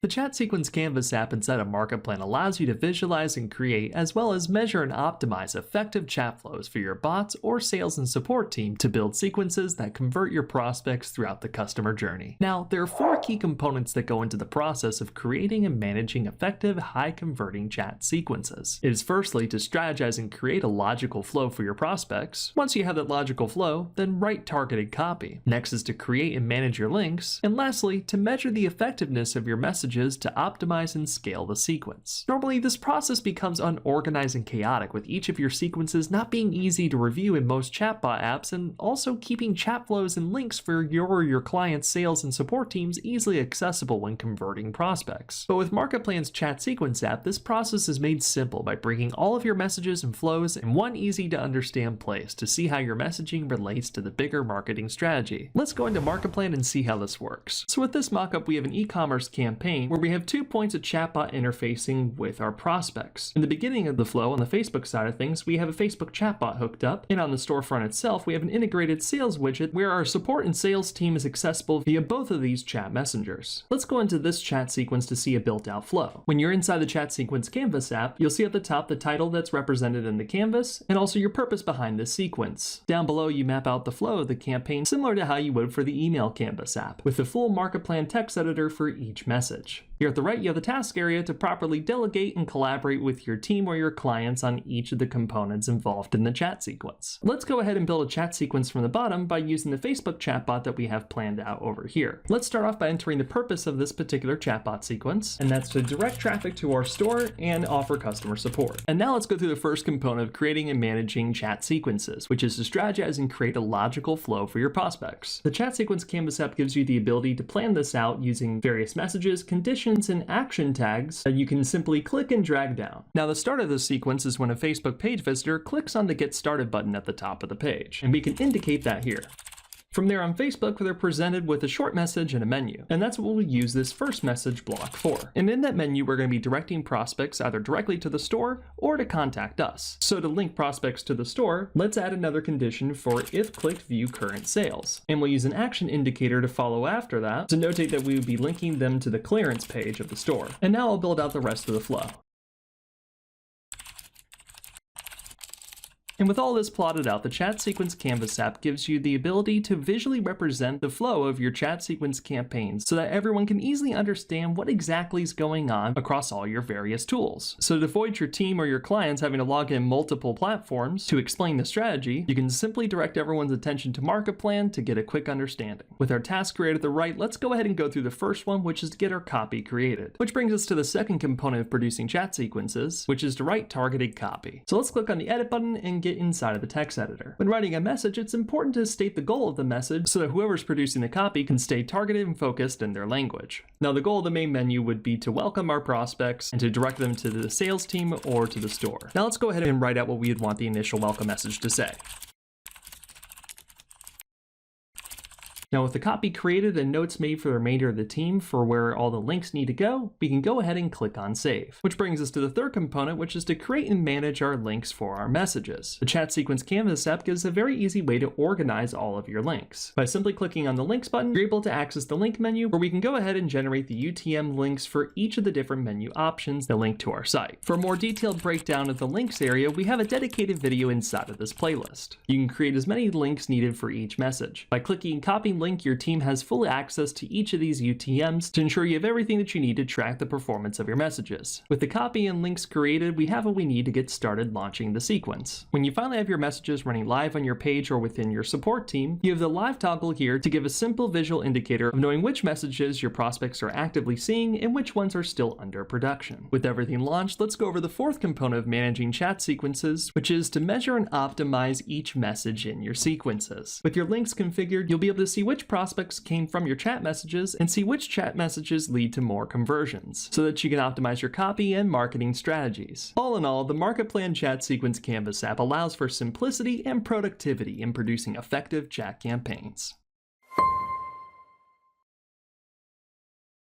The Chat Sequence Canvas app inside of MarketPlan allows you to visualize and create, as well as measure and optimize effective chat flows for your bots or sales and support team to build sequences that convert your prospects throughout the customer journey. Now, there are 4 key components that go into the process of creating and managing effective, high-converting chat sequences. It is firstly to strategize and create a logical flow for your prospects. Once you have that logical flow, then write targeted copy. Next is to create and manage your links. And lastly, to measure the effectiveness of your messages to optimize and scale the sequence. Normally, this process becomes unorganized and chaotic, with each of your sequences not being easy to review in most chatbot apps, and also keeping chat flows and links for your clients' sales and support teams easily accessible when converting prospects. But with MarketPlan's Chat Sequence app, this process is made simple by bringing all of your messages and flows in one easy to understand place to see how your messaging relates to the bigger marketing strategy. Let's go into MarketPlan and see how this works. So with this mockup, we have an e-commerce campaign where we have 2 points of chatbot interfacing with our prospects. In the beginning of the flow on the Facebook side of things, we have a Facebook chatbot hooked up, and on the storefront itself, we have an integrated sales widget where our support and sales team is accessible via both of these chat messengers. Let's go into this chat sequence to see a built-out flow. When you're inside the Chat Sequence Canvas app, you'll see at the top the title that's represented in the canvas, and also your purpose behind this sequence. Down below, you map out the flow of the campaign similar to how you would for the email Canvas app, with the full MarketPlan text editor for each message. Here at the right, you have the task area to properly delegate and collaborate with your team or your clients on each of the components involved in the chat sequence. Let's go ahead and build a chat sequence from the bottom by using the Facebook chatbot that we have planned out over here. Let's start off by entering the purpose of this particular chatbot sequence, and that's to direct traffic to our store and offer customer support. And now let's go through the first component of creating and managing chat sequences, which is to strategize and create a logical flow for your prospects. The Chat Sequence Canvas app gives you the ability to plan this out using various messages, conditions, and action tags that you can simply click and drag down. Now, the start of this sequence is when a Facebook page visitor clicks on the Get Started button at the top of the page, and we can indicate that here. From there on Facebook, they're presented with a short message and a menu, and that's what we'll use this first message block for. And in that menu, we're going to be directing prospects either directly to the store or to contact us. So to link prospects to the store, let's add another condition for if clicked view current sales. And we'll use an action indicator to follow after that to notate that we would be linking them to the clearance page of the store. And now I'll build out the rest of the flow. And with all this plotted out, the Chat Sequence Canvas app gives you the ability to visually represent the flow of your chat sequence campaigns so that everyone can easily understand what exactly is going on across all your various tools. So to avoid your team or your clients having to log in multiple platforms to explain the strategy, you can simply direct everyone's attention to MarketPlan to get a quick understanding. With our task created at the right, let's go ahead and go through the first one, which is to get our copy created. Which brings us to the second component of producing chat sequences, which is to write targeted copy. So let's click on the edit button and get inside of the text editor. When writing a message, it's important to state the goal of the message so that whoever's producing the copy can stay targeted and focused in their language. Now, the goal of the main menu would be to welcome our prospects and to direct them to the sales team or to the store. Now let's go ahead and write out what we would want the initial welcome message to say. Now, with the copy created and notes made for the remainder of the team for where all the links need to go, we can go ahead and click on Save. Which brings us to the third component, which is to create and manage our links for our messages. The Chat Sequence Canvas app gives a very easy way to organize all of your links. By simply clicking on the Links button, you're able to access the link menu where we can go ahead and generate the UTM links for each of the different menu options that link to our site. For a more detailed breakdown of the links area, we have a dedicated video inside of this playlist. You can create as many links needed for each message. By clicking Copy Link, your team has full access to each of these UTMs to ensure you have everything that you need to track the performance of your messages. With the copy and links created, we have what we need to get started launching the sequence. When you finally have your messages running live on your page or within your support team, you have the live toggle here to give a simple visual indicator of knowing which messages your prospects are actively seeing and which ones are still under production. With everything launched, let's go over the fourth component of managing chat sequences, which is to measure and optimize each message in your sequences. With your links configured, you'll be able to see which prospects came from your chat messages and see which chat messages lead to more conversions, so that you can optimize your copy and marketing strategies. All in all, the MarketPlan Chat Sequence Canvas app allows for simplicity and productivity in producing effective chat campaigns.